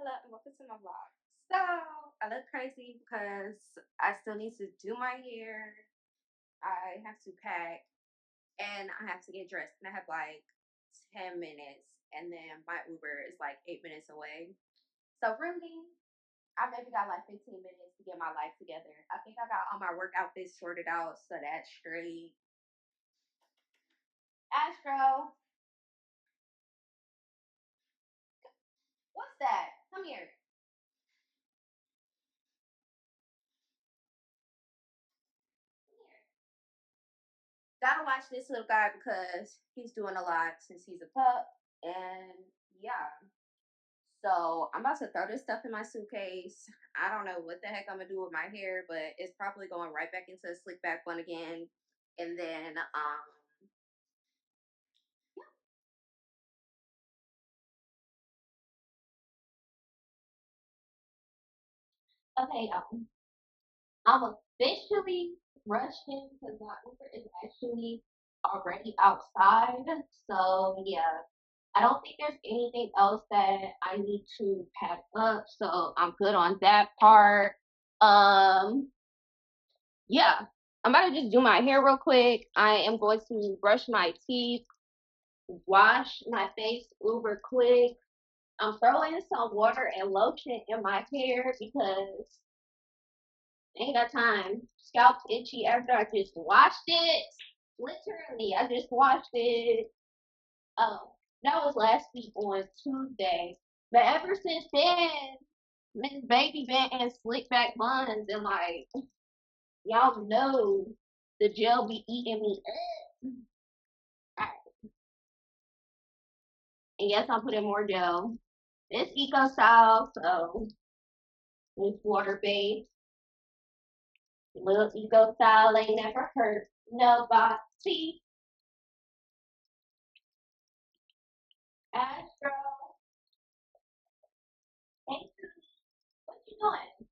Hello and welcome to my vlog. So I look crazy because I still need to do my hair. I have to pack and I have to get dressed. And I have like 10 minutes and then my Uber is like 8 minutes away. So really, I maybe got like 15 minutes to get my life together. I think I got all my work outfits sorted out, so that's straight. Astro, what's that? Come here. Come here. Gotta watch this little guy because he's doing a lot since he's a pup. And yeah, so I'm about to throw this stuff in my suitcase. I don't know what the heck I'm gonna do with my hair, but it's probably going right back into a slick back one again. And then okay, I'm officially rushing because my Uber is actually already outside. So yeah, I don't think there's anything else that I need to pack up. So I'm good on that part. Um, yeah, I'm about to just do my hair real quick. I am going to brush my teeth, wash my face uber quick. I'm throwing some water and lotion in my hair because I ain't got time. Scalp's itchy after I just washed it. Literally, I just washed it. Um, that was last week on Tuesday. But ever since then, Miss Baby been in slick back buns and like y'all know the gel be eating me up. And yes, I'm putting more gel. It's eco style, so it's water based. Little eco style ain't never hurt nobody. Astro, hey, what you doing?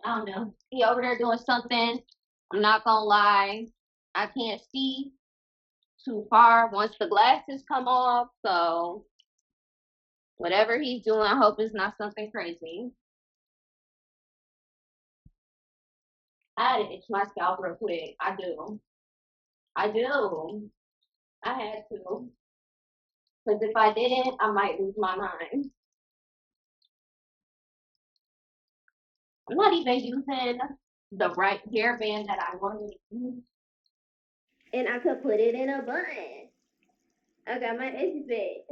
I don't know. He over there doing something. I'm not gonna lie. I can't see too far once the glasses come off, so whatever he's doing, I hope it's not something crazy. I had to itch my scalp real quick. I do. I do. I had to. Because if I didn't, I might lose my mind. I'm not even using the right hairband that I wanted to use. And I could put it in a bun. I got my edges bit.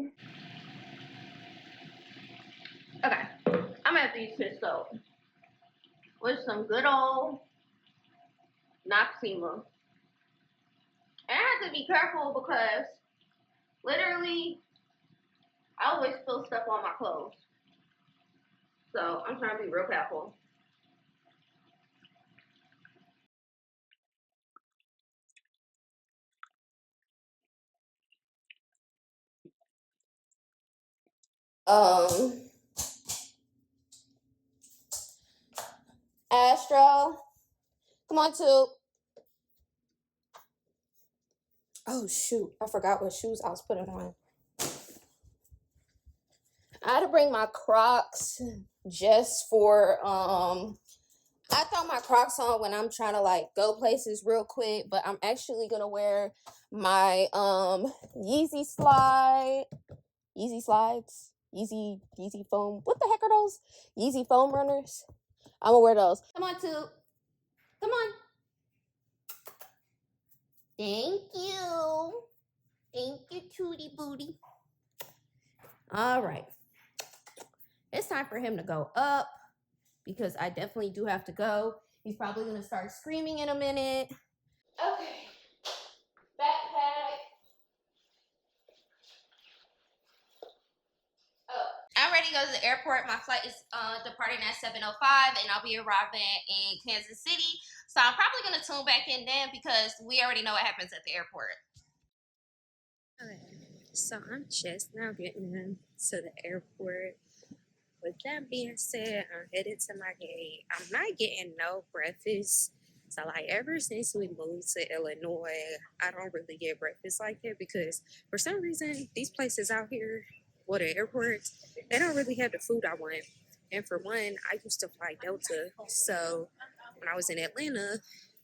Okay, I'm gonna have to use this soap with some good old Noxema. And I have to be careful because literally I always spill stuff on my clothes. So I'm trying to be real careful. Um, Astro, come on, too. Oh shoot, I forgot what shoes I was putting on. I had to bring my Crocs just for I throw my Crocs on when I'm trying to like go places real quick, but I'm actually gonna wear my Yeezy slides, Yeezy foam. What the heck are those? Yeezy foam runners. I'm gonna wear those. Come on, Toot. Come on. Thank you. Thank you, Tootie Booty. All right. It's time for him to go up because I definitely do have to go. He's probably gonna start screaming in a minute. Okay. Backpack. Oh. I'm ready to go to the airport. My flight is departing at 7:05, and I'll be arriving in Kansas City. So I'm probably gonna tune back in then because we already know what happens at the airport. Okay, so I'm just now getting into the airport. With that being said, I'm headed to my gate. I'm not getting no breakfast So like ever since we moved to Illinois, I don't really get breakfast like that because for some reason these places out here, well the airports, they don't really have the food I want. And for one, I used to fly Delta, so when I was in Atlanta,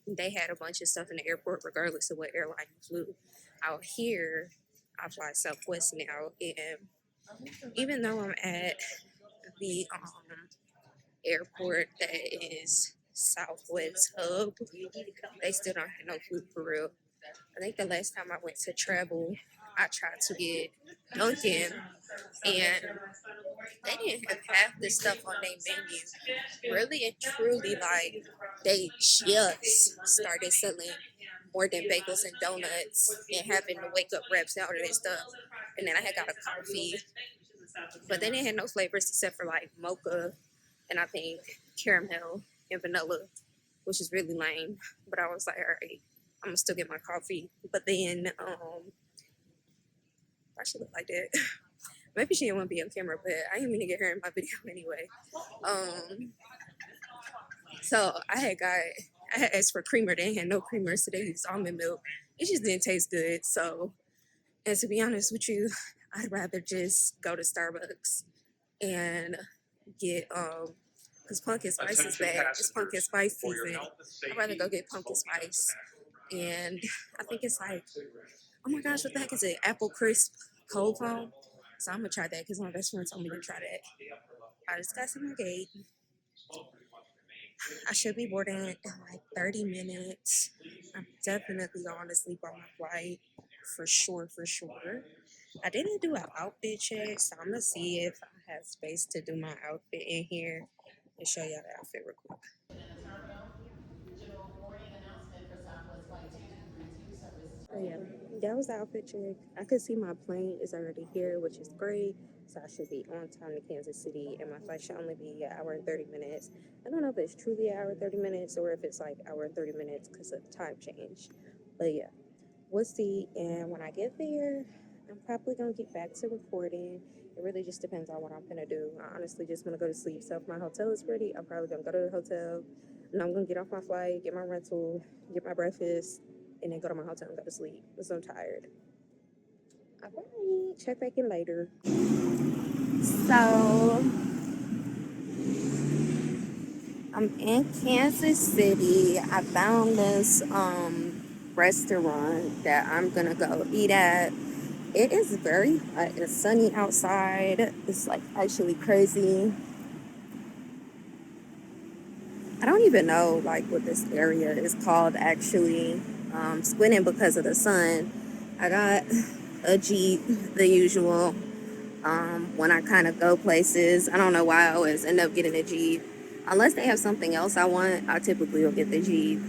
they had a bunch of stuff in the airport regardless of what airline you flew. Out here, I fly Southwest now, and even though I'm at the airport that is Southwest Hub, they still don't have no food for real. I think the last time I went to travel, I tried to get Dunkin', and they didn't have half the stuff on their menu. Really and truly, like they just started selling more than bagels and donuts and having the wake up wraps out of their stuff. And then I had got a coffee, but they didn't have no flavors except for like mocha and I think caramel and vanilla, which is really lame. But I was like, all right, I'm gonna still get my coffee. But then I should look like that. Maybe she didn't want to be on camera, but I didn't mean to get her in my video anyway. So I had asked for creamer. They had no creamer, so they used almond milk. It just didn't taste good. So, and to be honest with you, I'd rather just go to Starbucks and get because pumpkin spice is bad. It's pumpkin spice season. I'd rather go get pumpkin spice, and I think it's like, oh my gosh, what the heck is it? Apple crisp cold foam. So I'm gonna try that because my best friend told me to try that. I just got some gate. I should be boarding in like 30 minutes. I'm definitely going to sleep on my flight for sure, for sure. I didn't do an outfit check, so I'm gonna see if I have space to do my outfit in here and show y'all the outfit real quick. So yeah, that was the outfit check. I could see my plane is already here, which is great. So I should be on time to Kansas City, and my flight should only be an hour and 30 minutes. I don't know if it's truly an hour and 30 minutes or if it's like hour and 30 minutes because of time change. But yeah, we'll see. And when I get there, I'm probably gonna get back to recording. It really just depends on what I'm gonna do. I honestly just want to go to sleep. So if my hotel is ready, I'm probably gonna go to the hotel, and I'm gonna get off my flight, get my rental, get my breakfast, and then go to my hotel and go to sleep because I'm tired. All right, check back in later. So I'm in Kansas City. I found this restaurant that I'm gonna go eat at. It is very hot. It's sunny outside. It's like actually crazy. I don't even know like what this area is called actually. Squinting because of the sun. I got a Jeep, the usual. When I kind of go places, I don't know why I always end up getting a Jeep. Unless they have something else I want, I typically will get the Jeep.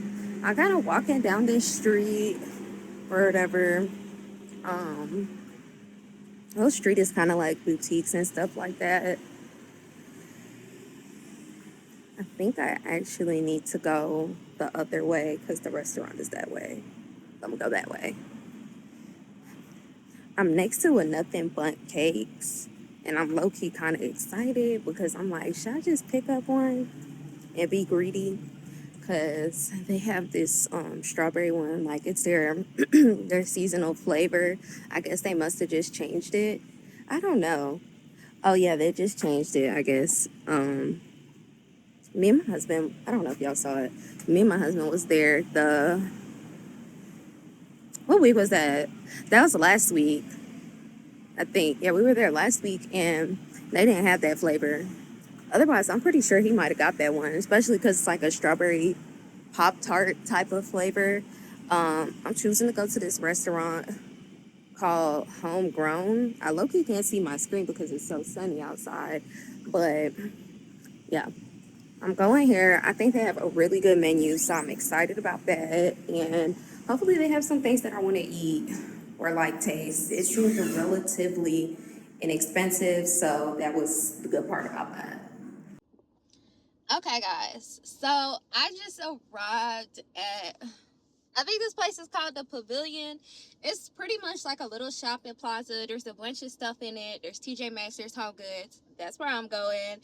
I kind of walking down this street or whatever. Um, Whole street is kind of like boutiques and stuff like that. I think I actually need to go the other way because the restaurant is that way. I'm gonna go that way. I'm next to a Nothing But Cakes, and I'm low key kind of excited because I'm like, should I just pick up one and be greedy? Because they have this strawberry one, like it's their their seasonal flavor. I guess they must have just changed it. I don't know. Oh yeah, they just changed it. I guess. Me and my husband. I don't know if y'all saw it. Me and my husband was there. What week was that? That was last week. I think. Yeah, we were there last week and they didn't have that flavor. Otherwise, I'm pretty sure he might have got that one, especially because it's like a strawberry Pop Tart type of flavor. I'm choosing to go to this restaurant called Homegrown. I low-key can't see my screen because it's so sunny outside. But yeah, I'm going here. I think they have a really good menu, so I'm excited about that. And hopefully they have some things that I want to eat or like taste. It's usually relatively inexpensive, so that was the good part about that. Okay, guys. So I just arrived at, I think this place is called the Pavilion. It's pretty much like a little shopping plaza. There's a bunch of stuff in it. There's TJ Maxx, there's Home Goods. That's where I'm going.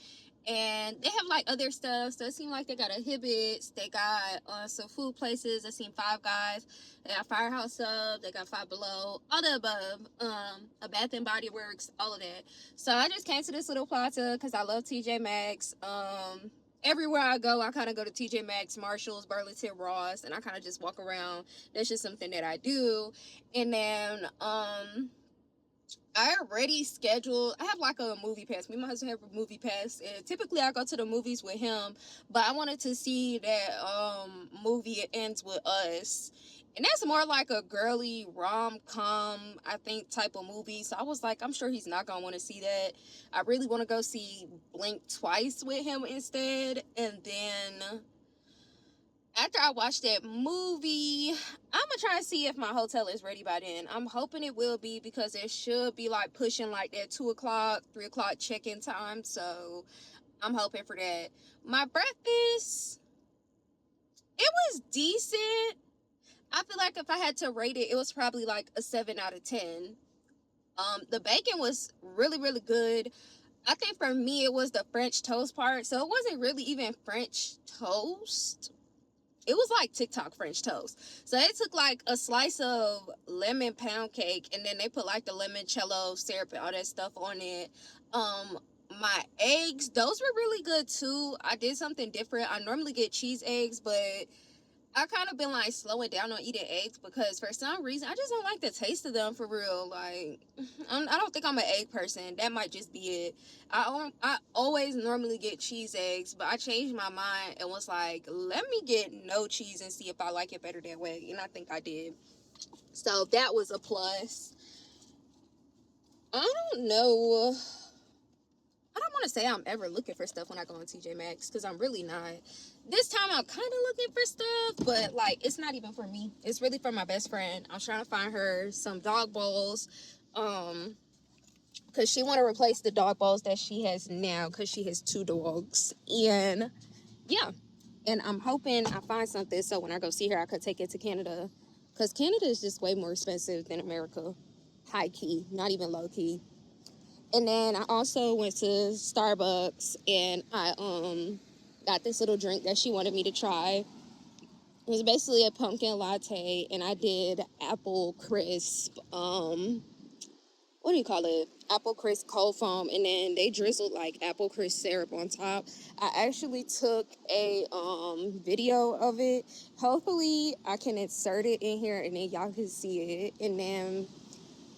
And they have like other stuff, so it seemed like they got a Hibbits, they got some food places. I seen Five Guys, they got Firehouse Sub, they got Five Below, all the above, a Bath and Body Works, all of that. So I just came to this little plaza because I love TJ Maxx. Everywhere I go, I kind of go to TJ Maxx, Marshalls, Burlington, Ross, and I kind of just walk around. That's just something that I do. And then I already scheduled. I have like a movie pass. Me and my husband have a movie pass, and typically I go to the movies with him. But I wanted to see that movie It Ends With Us, and that's more like a girly rom-com, I think, type of movie. So I was like, I'm sure he's not gonna want to see that. I really want to go see Blink Twice with him instead, and then after I watch that movie, I'm gonna try to see if my hotel is ready by then. I'm hoping it will be because it should be like pushing like that 2 o'clock, 3 o'clock check-in time. So I'm hoping for that. My breakfast, it was decent. I feel like if I had to rate it, it was probably like a 7 out of 10. The bacon was really, really good. I think for me, it was the French toast part. So it wasn't really even French toast. It was like TikTok French toast. So they took like a slice of lemon pound cake and then they put like the limoncello syrup and all that stuff on it. My eggs, those were really good too. I did something different. I normally get cheese eggs, but I kind of been like slowing down on eating eggs because for some reason I just don't like the taste of them for real. Like I don't think I'm an egg person. That might just be it. I always normally get cheese eggs, but I changed my mind and was like, let me get no cheese and see if I like it better that way. And I think I did. So that was a plus. I don't know. I don't want to say I'm ever looking for stuff when I go on TJ Maxx because I'm really not. This time I'm kind of looking for stuff, but like it's not even for me. It's really for my best friend. I'm trying to find her some dog bowls, because she want to replace the dog bowls that she has now because she has 2 dogs. And yeah, and I'm hoping I find something so when I go see her, I could take it to Canada because Canada is just way more expensive than America. High key, not even low key. And then I also went to Starbucks and I got this little drink that she wanted me to try. It was basically a pumpkin latte and I did apple crisp, what do you call it? Apple crisp cold foam, and then they drizzled like apple crisp syrup on top. I actually took a video of it. Hopefully I can insert it in here and then y'all can see it. And then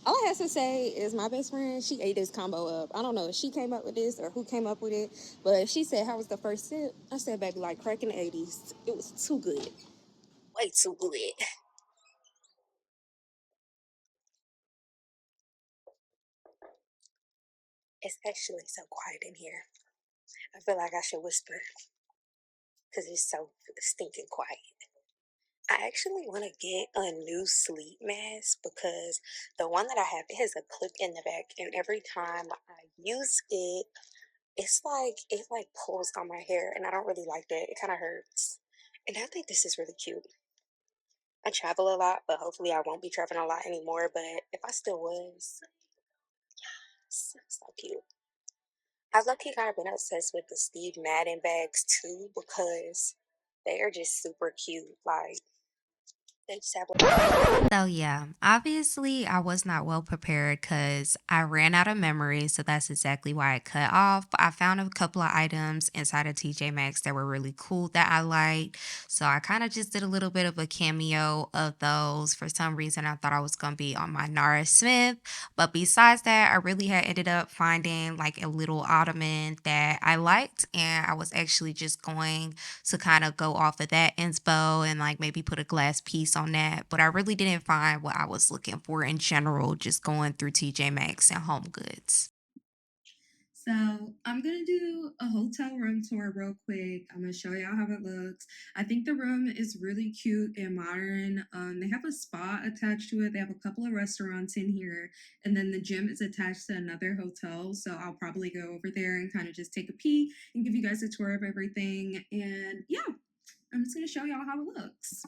all I have to say is my best friend, she ate this combo up. I don't know if she came up with this or who came up with it, but she said, how was the first sip? I said, baby, like crack in the 80s. It was too good. Way too good. It's actually so quiet in here. I feel like I should whisper because it's so stinking quiet. I actually want to get a new sleep mask because the one that I have, it has a clip in the back, and every time I use it, it pulls on my hair, and I don't really like that. It kind of hurts. And I think this is really cute. I travel a lot, but hopefully I won't be traveling a lot anymore. But if I still was, yes, so cute. I've lucky kind of been obsessed with the Steve Madden bags too because they are just super cute. Like they just have So yeah, obviously I was not well prepared because I ran out of memory, so that's exactly why I cut off. I found a couple of items inside of TJ Maxx that were really cool that I liked, so I kind of just did a little bit of a cameo of those. For some reason, I thought I was gonna be on my Nara Smith, but besides that, I really had ended up finding like a little ottoman that I liked, and I was actually just going to kind of go off of that inspo and like maybe put a glass piece on that. But I really didn't find what I was looking for in general, just going through TJ Maxx and Home Goods. So I'm gonna do a hotel room tour real quick. I'm gonna show y'all how it looks. I think the room is really cute and modern. They have a spa attached to it. They have a couple of restaurants in here, and then the gym is attached to another hotel. So I'll probably go over there and kind of just take a peek and give you guys a tour of everything. And yeah, I'm just gonna show y'all how it looks.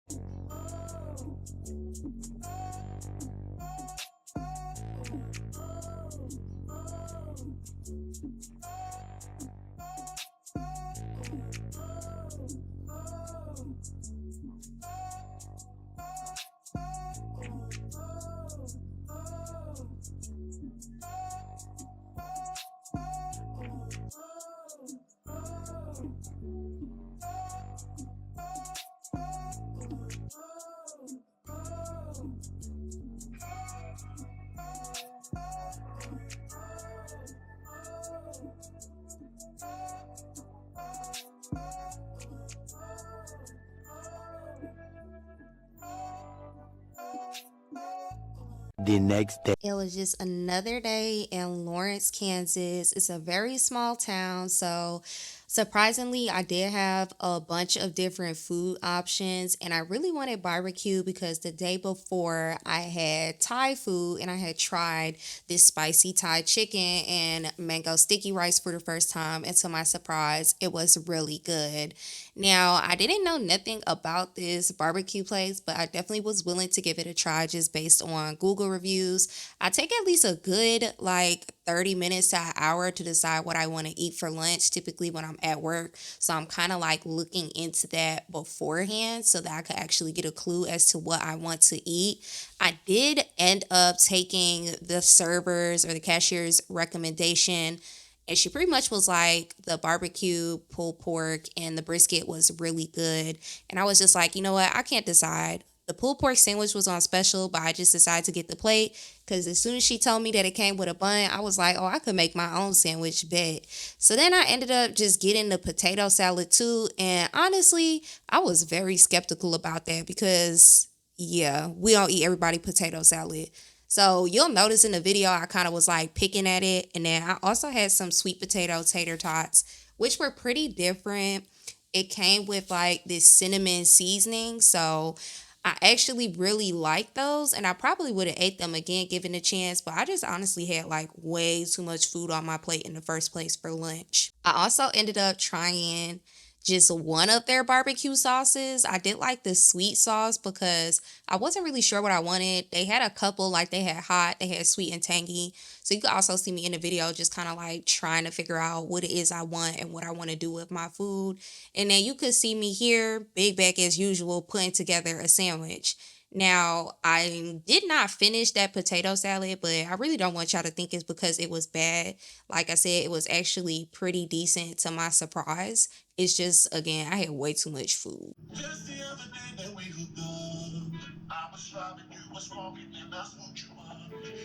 The next day. It was just another day in Lawrence, Kansas. It's a very small town, so surprisingly, I did have a bunch of different food options, and I really wanted barbecue because the day before I had Thai food and I had tried this spicy Thai chicken and mango sticky rice for the first time, and to my surprise, it was really good. Now, I didn't know nothing about this barbecue place, but I definitely was willing to give it a try just based on Google reviews. I take at least a good like 30 minutes to an hour to decide what I want to eat for lunch, typically when I'm at work. So I'm kind of like looking into that beforehand so that I could actually get a clue as to what I want to eat. I did end up taking the server's or the cashier's recommendation, and she pretty much was like the barbecue pulled pork and the brisket was really good. And I was just like, you know what? I can't decide. The pulled pork sandwich was on special, but I just decided to get the plate because as soon as she told me that it came with a bun, I was like, oh, I could make my own sandwich, bet. So then I ended up just getting the potato salad too. And honestly, I was very skeptical about that because, yeah, we don't eat everybody potato salad. So you'll notice in the video, I kind of was like picking at it. And then I also had some sweet potato tater tots, which were pretty different. It came with like this cinnamon seasoning. So I actually really like those, and I probably would have ate them again given a chance, but I just honestly had like way too much food on my plate in the first place for lunch. I also ended up trying just one of their barbecue sauces. I did like the sweet sauce because I wasn't really sure what I wanted. They had a couple, like they had hot, they had sweet and tangy. So you could also see me in the video just kind of like trying to figure out what it is I want and what I want to do with my food. And then you could see me here, big back as usual, putting together a sandwich. Now, I did not finish that potato salad, but I really don't want y'all to think it's because it was bad. Like I said, it was actually pretty decent to my surprise. It's just, again, I had way too much food. Just the other day that we hooked up, I was driving, you was smoking, and I smoked you up.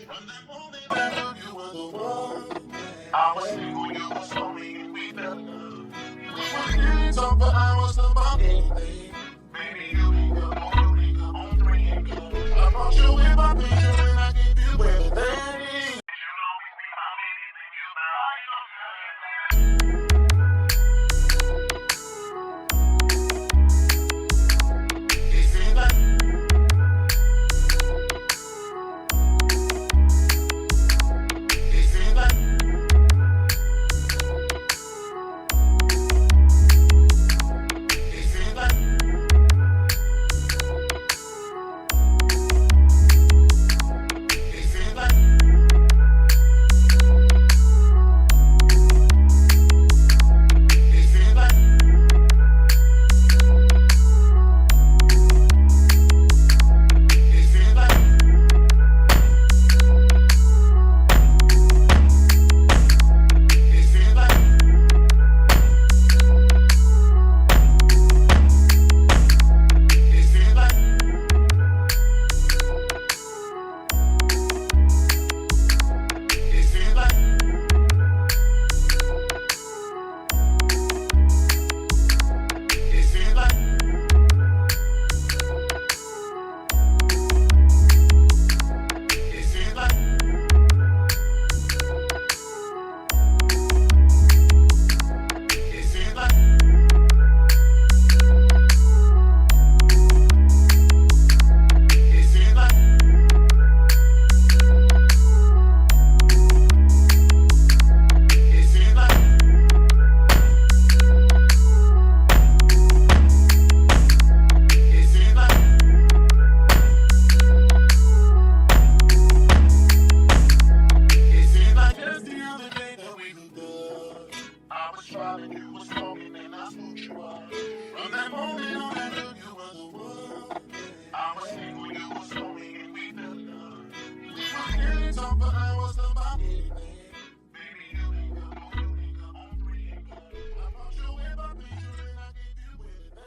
From that moment I knew you were the one. I was single, you was lonely, and we fell in love. We didn't talk for hours about anything. Baby, you hang up, oh, you hang up on three and go. I brought you in my picture and I gave you everything. It seems like, it seems like, it seems like, it seems like, it seems like, it seems like, it seems like, it seems like, it seems like, it seems like, it seems like, it seems like, it seems like, it seems like, it seems like, it seems like just the other day that we hooked up. I was driving, you was smoking, and I smoked you up. From that moment on, I knew you were the one. I was single, you was lonely, and we fell in love. We didn't talk for hours about anything. Baby, you hang up, oh, you hang up on three and go. I brought you in my picture and I gave you everything.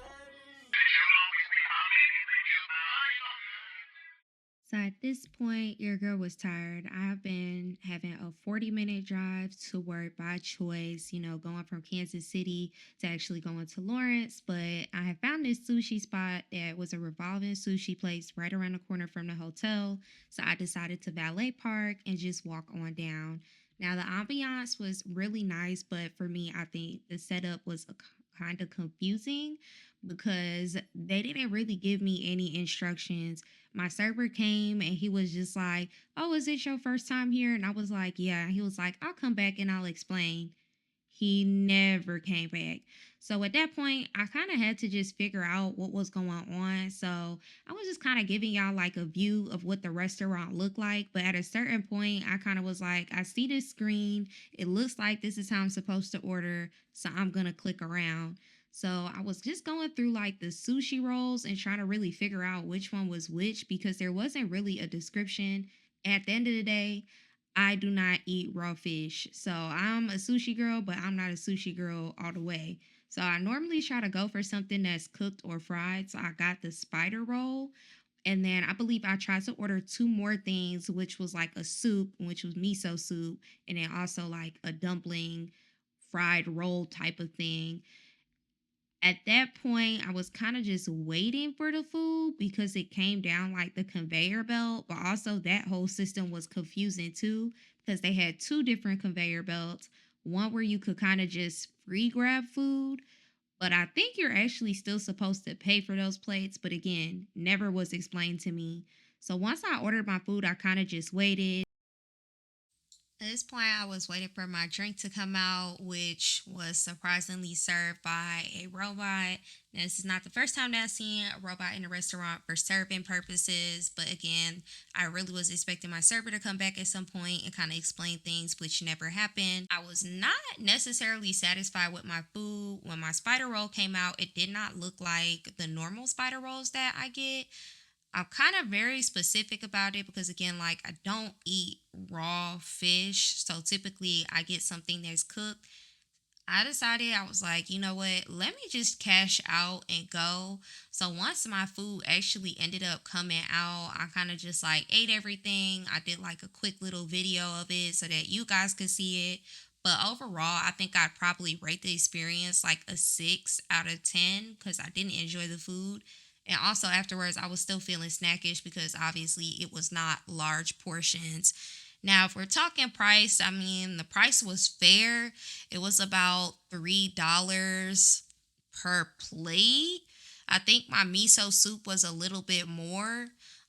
So at this point, your girl was tired. I've been having a 40-minute drive to work by choice, going from Kansas City to actually going to Lawrence. But I had found this sushi spot that was a revolving sushi place right around the corner from the hotel. So I decided to valet park and just walk on down. Now, the ambiance was really nice, but for me, I think the setup was kind of confusing because they didn't really give me any instructions. My server came and he was just like, "Oh, is it your first time here?" And I was like, "Yeah." He was like, "I'll come back and I'll explain." He never came back. So at that point, I kind of had to just figure out what was going on. So I was just kind of giving y'all like a view of what the restaurant looked like. But at a certain point, I kind of was like, I see this screen. It looks like this is how I'm supposed to order. So I'm going to click around. So I was just going through like the sushi rolls and trying to really figure out which one was which because there wasn't really a description. At the end of the day, I do not eat raw fish. So I'm a sushi girl, but I'm not a sushi girl all the way. So I normally try to go for something that's cooked or fried. So I got the spider roll. And then I believe I tried to order two more things, which was like a soup, which was miso soup, and then also like a dumpling fried roll type of thing. At that point, I was kind of just waiting for the food because it came down like the conveyor belt, but also that whole system was confusing too because they had two different conveyor belts. One where you could kind of just free grab food, but I think you're actually still supposed to pay for those plates, but again, never was explained to me. So once I ordered my food, I kind of just waited. At this point, I was waiting for my drink to come out, which was surprisingly served by a robot. Now, this is not the first time that I've seen a robot in a restaurant for serving purposes, but again, I really was expecting my server to come back at some point and kind of explain things, which never happened. I was not necessarily satisfied with my food. When my spider roll came out, it did not look like the normal spider rolls that I get. I'm kind of very specific about it because again, like I don't eat raw fish. So typically I get something that's cooked. I decided I was like, you know what? Let me just cash out and go. So once my food actually ended up coming out, I kind of just like ate everything. I did like a quick little video of it so that you guys could see it. But overall, I think I'd probably rate the experience like a 6 out of 10 because I didn't enjoy the food. And also afterwards, I was still feeling snackish because obviously it was not large portions. Now, if we're talking price, I mean, the price was fair. It was about $3 per plate. I think my miso soup was a little bit more.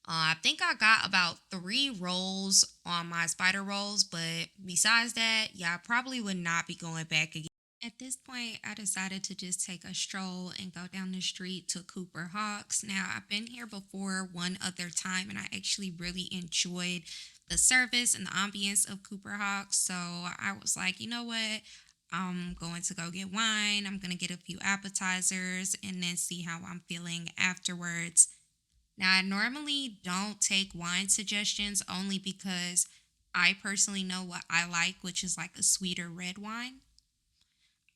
I think I got about three rolls on my spider rolls, but besides that, yeah, I probably would not be going back again. At this point, I decided to just take a stroll and go down the street to Cooper Hawks. Now, I've been here before one other time and I actually really enjoyed the service and the ambience of Cooper Hawks. So I was like, you know what? I'm going to go get wine. I'm going to get a few appetizers and then see how I'm feeling afterwards. Now, I normally don't take wine suggestions only because I personally know what I like, which is like a sweeter red wine.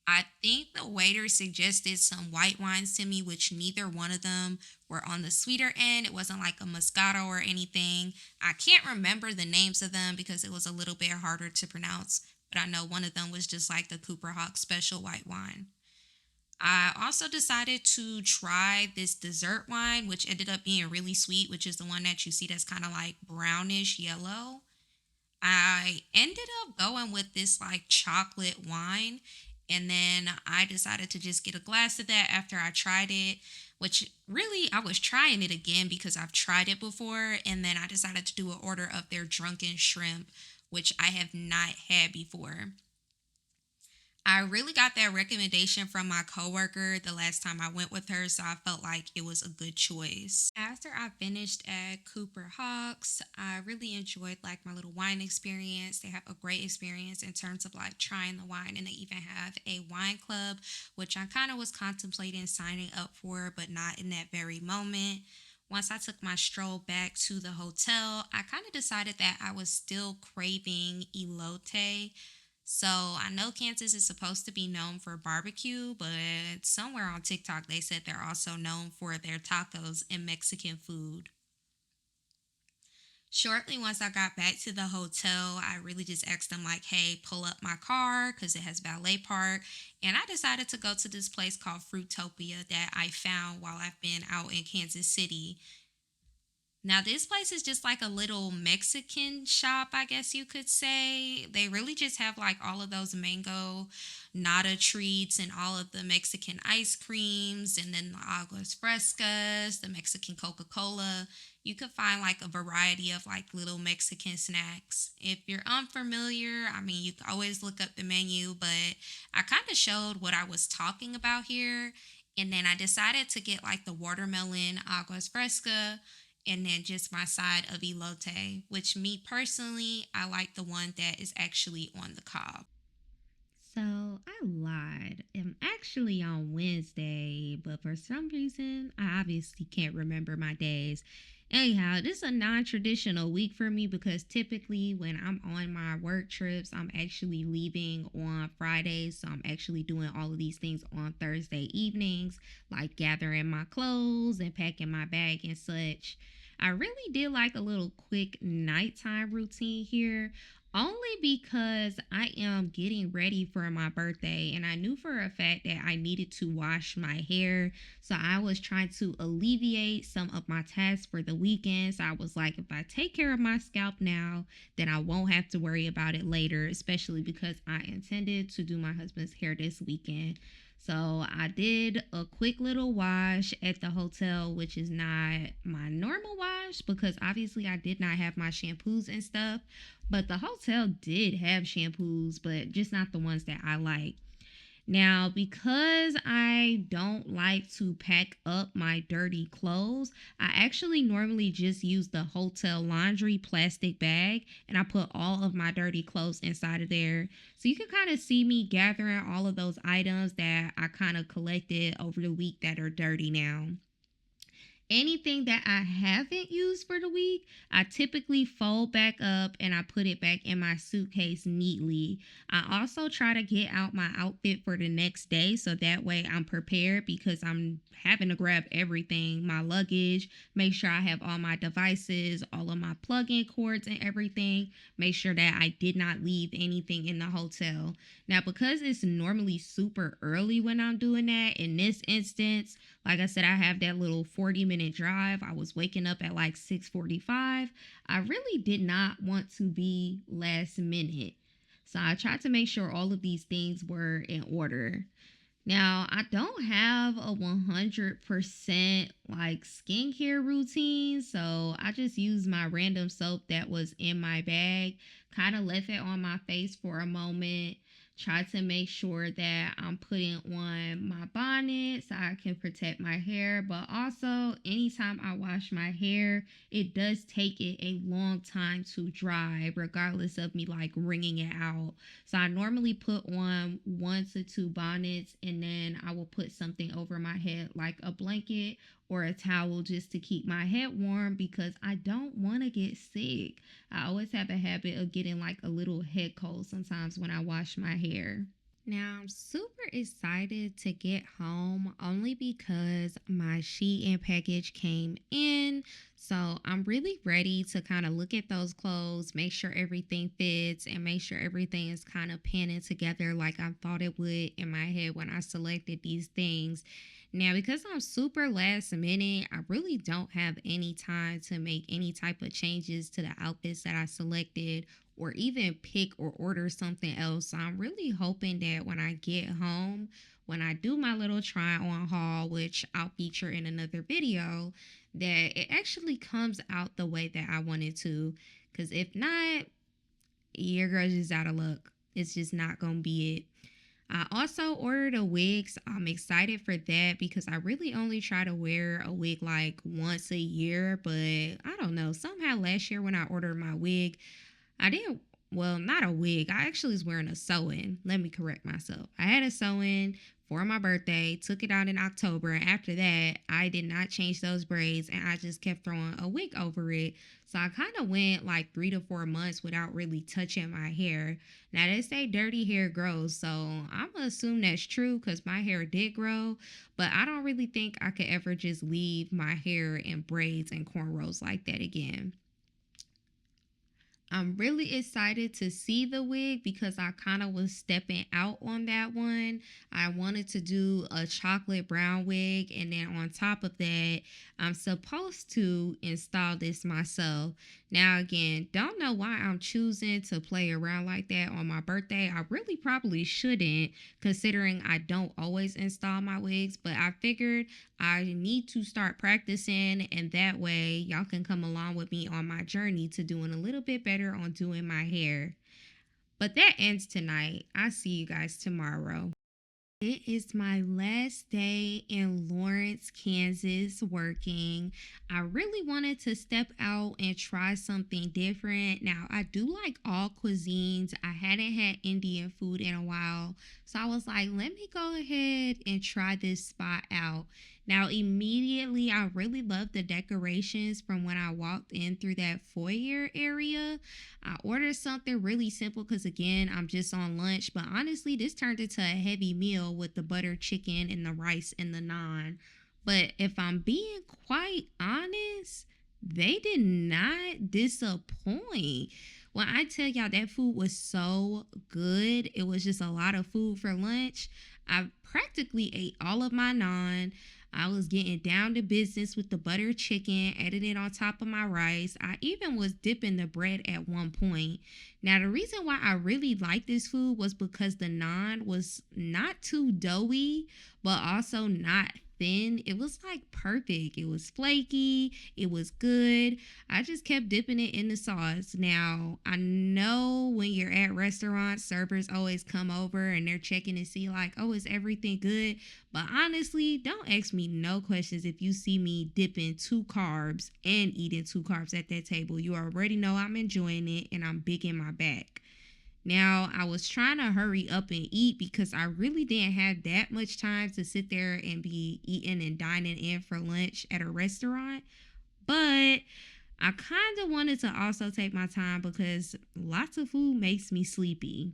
I think the waiter suggested some white wines to me, which neither one of them were on the sweeter end. It wasn't like a Moscato or anything. I can't remember the names of them because it was a little bit harder to pronounce, but I know one of them was just like the Cooper Hawk special white wine. I also decided to try this dessert wine, which ended up being really sweet, which is the one that you see that's kind of like brownish yellow. I ended up going with this like chocolate wine. And then I decided to just get a glass of that after I tried it, which really I was trying it again because I've tried it before. And then I decided to do an order of their drunken shrimp, which I have not had before. I really got that recommendation from my coworker the last time I went with her, so I felt like it was a good choice. After I finished at Cooper Hawks, I really enjoyed like my little wine experience. They have a great experience in terms of like trying the wine, and they even have a wine club, which I kind of was contemplating signing up for, but not in that very moment. Once I took my stroll back to the hotel, I kind of decided that I was still craving elote. So I know Kansas is supposed to be known for barbecue, but somewhere on TikTok they said they're also known for their tacos and Mexican food. Shortly once I got back to the hotel, I really just asked them, like, hey, pull up my car because it has valet park. And I decided to go to this place called Fruitopia that I found while I've been out in Kansas City. Now, this place is just like a little Mexican shop, I guess you could say. They really just have like all of those mango nata treats and all of the Mexican ice creams, and then the aguas frescas, the Mexican Coca Cola. You could find like a variety of like little Mexican snacks. If you're unfamiliar, I mean, you can always look up the menu, but I kind of showed what I was talking about here. And then I decided to get like the watermelon aguas fresca and then just my side of elote, which me personally, I like the one that is actually on the cob. So I lied. I'm actually on Wednesday, but for some reason, I obviously can't remember my days. Anyhow, this is a non traditional week for me because typically when I'm on my work trips, I'm actually leaving on Fridays. So I'm actually doing all of these things on Thursday evenings, like gathering my clothes and packing my bag and such. I really did like a little quick nighttime routine here only because I am getting ready for my birthday and I knew for a fact that I needed to wash my hair. So I was trying to alleviate some of my tasks for the weekend. So I was like, if I take care of my scalp now, then I won't have to worry about it later, especially because I intended to do my husband's hair this weekend. So I did a quick little wash at the hotel, which is not my normal wash because obviously I did not have my shampoos and stuff. But the hotel did have shampoos, but just not the ones that I like. Now, because I don't like to pack up my dirty clothes, I actually normally just use the hotel laundry plastic bag and I put all of my dirty clothes inside of there. So you can kind of see me gathering all of those items that I kind of collected over the week that are dirty now. Anything that I haven't used for the week, I typically fold back up and I put it back in my suitcase neatly. I also try to get out my outfit for the next day so that way I'm prepared because I'm having to grab everything, my luggage, make sure I have all my devices, all of my plug-in cords and everything, make sure that I did not leave anything in the hotel. Now, because it's normally super early when I'm doing that, in this instance, like I said, I have that little 40-minute drive. I was waking up at like 6:45. I really did not want to be last minute. So I tried to make sure all of these things were in order. Now, I don't have a 100% like skincare routine, so I just used my random soap that was in my bag, kind of left it on my face for a moment, tried to make sure that I'm putting on my bonnet so I can protect my hair, but also anytime I wash my hair, it does take it a long time to dry, regardless of me like wringing it out. So I normally put on 1 to 2 bonnets and then I will put something over my head like a blanket or a towel just to keep my head warm because I don't want to get sick. I always have a habit of getting like a little head cold sometimes when I wash my hair. Now, I'm super excited to get home only because my Shein package came in. So I'm really ready to kind of look at those clothes, make sure everything fits, and make sure everything is kind of panning together like I thought it would in my head when I selected these things. Now, because I'm super last minute, I really don't have any time to make any type of changes to the outfits that I selected or even pick or order something else. So I'm really hoping that when I get home, when I do my little try on haul, which I'll feature in another video, that it actually comes out the way that I want it to. Because if not, your girl's just out of luck. It's just not going to be it. I also ordered a wig. So I'm excited for that because I really only try to wear a wig like once a year. But I don't know. Somehow last year when I ordered my wig, I didn't, well, not a wig. I actually was wearing a sew-in. Let me correct myself. I had a sew-in for my birthday, took it out in October, and after that, I did not change those braids, and I just kept throwing a wig over it. So I kind of went like 3 to 4 months without really touching my hair. Now, they say dirty hair grows, so I'm going to assume that's true because my hair did grow, but I don't really think I could ever just leave my hair in braids and cornrows like that again. I'm really excited to see the wig because I kind of was stepping out on that one. I wanted to do a chocolate brown wig, and then on top of that, I'm supposed to install this myself. Now, again, don't know why I'm choosing to play around like that on my birthday. I really probably shouldn't, considering I don't always install my wigs, but I figured I need to start practicing, and that way y'all can come along with me on my journey to doing a little bit better on doing my hair. But that ends tonight. I'll see you guys tomorrow. It is my last day in Lawrence, Kansas working. I really wanted to step out and try something different. Now, I do like all cuisines. I hadn't had Indian food in a while. So I was like, let me go ahead and try this spot out. Now, immediately, I really loved the decorations from when I walked in through that foyer area. I ordered something really simple because, again, I'm just on lunch. But honestly, this turned into a heavy meal with the butter chicken and the rice and the naan. But if I'm being quite honest, they did not disappoint. When I tell y'all that food was so good, it was just a lot of food for lunch. I practically ate all of my naan. I was getting down to business with the butter chicken, adding it on top of my rice. I even was dipping the bread at one point. Now, the reason why I really liked this food was because the naan was not too doughy, but also not thin. It was like perfect. It was flaky. It was good. I just kept dipping it in the sauce. Now, I know when you're at restaurants, servers always come over and they're checking to see like, oh, is everything good? But honestly, don't ask me no questions if you see me dipping 2 carbs and eating 2 carbs at that table. You already know I'm enjoying it and I'm big in my back. Now, I was trying to hurry up and eat because I really didn't have that much time to sit there and be eating and dining in for lunch at a restaurant. But I kind of wanted to also take my time because lots of food makes me sleepy.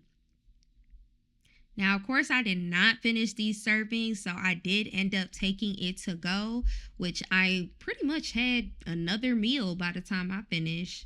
Now, of course, I did not finish these servings, so I did end up taking it to go, which I pretty much had another meal by the time I finished.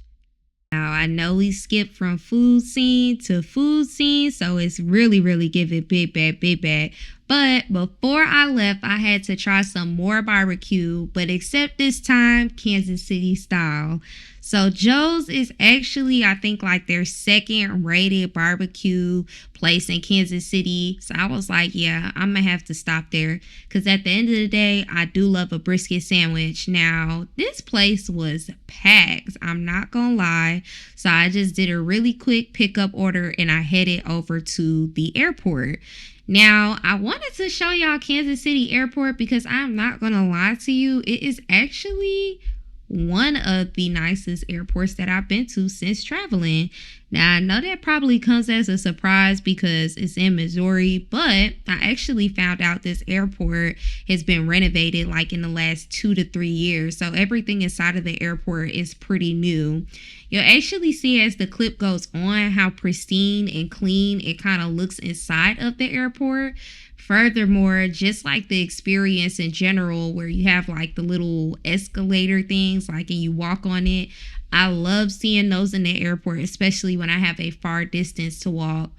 Now, I know we skipped from food scene to food scene, so it's really giving big bad, big bad. But before I left, I had to try some more barbecue, but except this time, Kansas City style. So Joe's is actually, I think, like their second rated barbecue place in Kansas City. So I was like, yeah, I'm going to have to stop there. Because at the end of the day, I do love a brisket sandwich. Now, this place was packed. I'm not going to lie. So I just did a really quick pickup order and I headed over to the airport. Now, I wanted to show y'all Kansas City Airport because I'm not going to lie to you. It is actually one of the nicest airports that I've been to since traveling. Now, I know that probably comes as a surprise because it's in Missouri, but I actually found out this airport has been renovated like in the last 2 to 3 years. So everything inside of the airport is pretty new. You'll actually see as the clip goes on how pristine and clean it kind of looks inside of the airport. Furthermore, just like the experience in general, where you have like the little escalator things, like and you walk on it, I love seeing those in the airport, especially when I have a far distance to walk.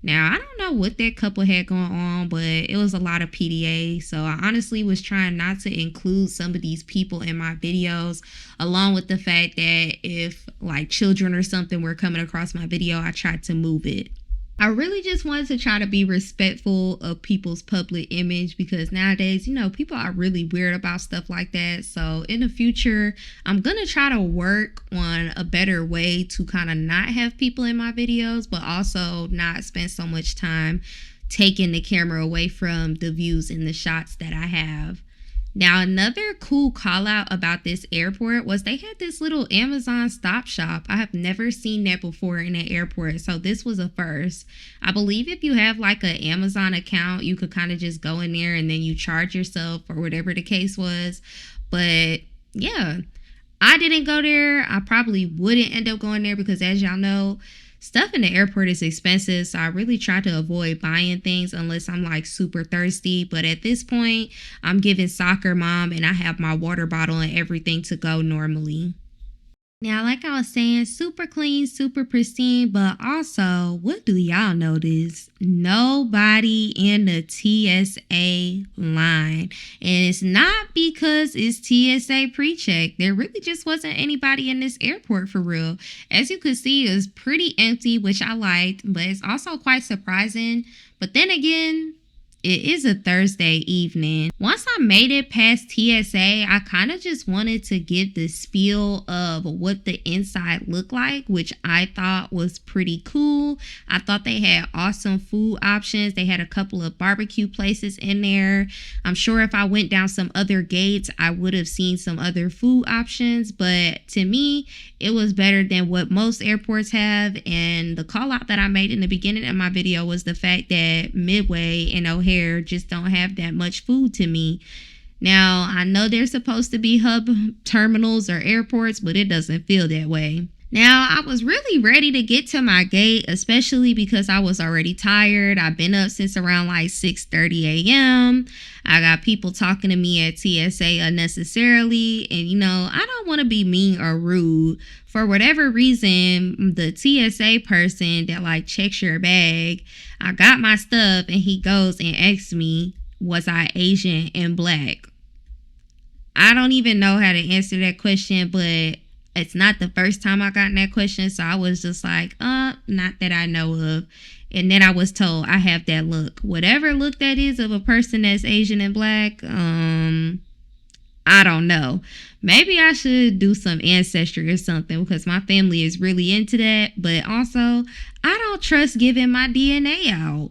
Now, I don't know what that couple had going on, but it was a lot of PDA. So I honestly was trying not to include some of these people in my videos, along with the fact that if like children or something were coming across my video, I tried to move it. I really just wanted to try to be respectful of people's public image because nowadays, you know, people are really weird about stuff like that. So in the future, I'm going to try to work on a better way to kind of not have people in my videos, but also not spend so much time taking the camera away from the views and the shots that I have. Now, another cool call out about this airport was they had this little Amazon stop shop. I have never seen that before in an airport, so this was a first. I believe if you have like an Amazon account, you could kind of just go in there and then you charge yourself or whatever the case was. But yeah, I didn't go there. I probably wouldn't end up going there because as y'all know, stuff in the airport is expensive, so I really try to avoid buying things unless I'm like super thirsty. But at this point, I'm giving soccer mom and I have my water bottle and everything to go normally. Now, like I was saying, super clean, super pristine, but also, what do y'all notice? Nobody in the TSA line. And it's not because it's TSA pre-check. There really just wasn't anybody in this airport for real. As you could see, it was pretty empty, which I liked, but it's also quite surprising. But then again, it is a Thursday evening. Once I made it past TSA, I kind of just wanted to give the spiel of what the inside looked like, which I thought was pretty cool. I thought they had awesome food options. They had a couple of barbecue places in there. I'm sure if I went down some other gates, I would have seen some other food options. But to me, it was better than what most airports have. And the call out that I made in the beginning of my video was the fact that Midway and O'Hare just don't have that much food to me. Now, I know they're supposed to be hub terminals or airports, but it doesn't feel that way. Now, I was really ready to get to my gate, especially because I was already tired. I've been up since around like 6:30 a.m. I got people talking to me at TSA unnecessarily. And, I don't want to be mean or rude. For whatever reason, the TSA person that like checks your bag, I got my stuff and he goes and asks me, was I Asian and black? I don't even know how to answer that question, but it's not the first time I got that question. So I was just like, not that I know of. And then I was told I have that look. Whatever look that is of a person that's Asian and black, I don't know. Maybe I should do some ancestry or something because my family is really into that. But also, I don't trust giving my DNA out.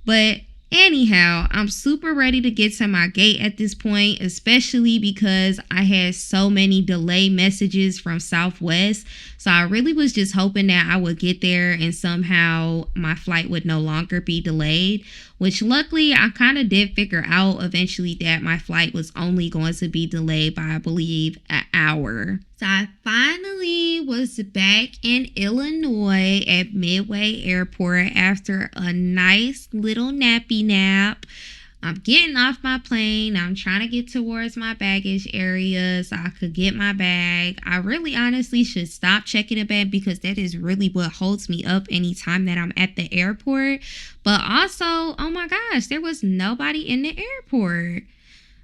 But anyhow, I'm super ready to get to my gate at this point, especially because I had so many delay messages from Southwest. So I really was just hoping that I would get there and somehow my flight would no longer be delayed, which luckily I kind of did figure out eventually that my flight was only going to be delayed by, I believe, an hour. So I finally was back in Illinois at Midway Airport after a nice little nappy nap. I'm getting off my plane. I'm trying to get towards my baggage area so I could get my bag. I really honestly should stop checking the bag because that is really what holds me up anytime that I'm at the airport. But also, oh my gosh, there was nobody in the airport.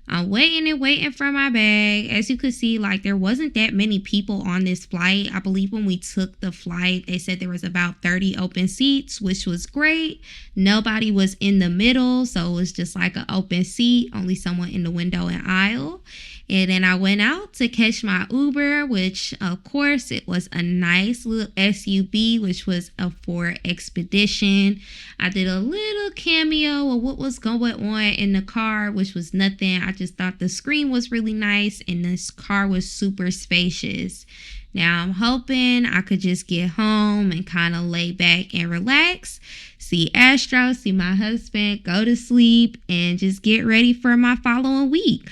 I'm waiting for my bag. As you could see, like there wasn't that many people on this flight. I believe when we took the flight, they said there was about 30 open seats, which was great. Nobody was in the middle, so it was just like an open seat, only someone in the window and aisle. And then I went out to catch my Uber, which of course it was a nice little SUV, which was a Ford Expedition. I did a little cameo of what was going on in the car, which was nothing. I just thought the screen was really nice and this car was super spacious. Now I'm hoping I could just get home and kind of lay back and relax, see Astro, see my husband, go to sleep, and just get ready for my following week.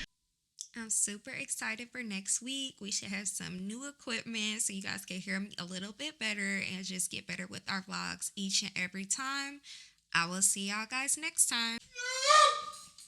I'm super excited for next week. We should have some new equipment so you guys can hear me a little bit better and just get better with our vlogs each and every time. I will see y'all guys next time.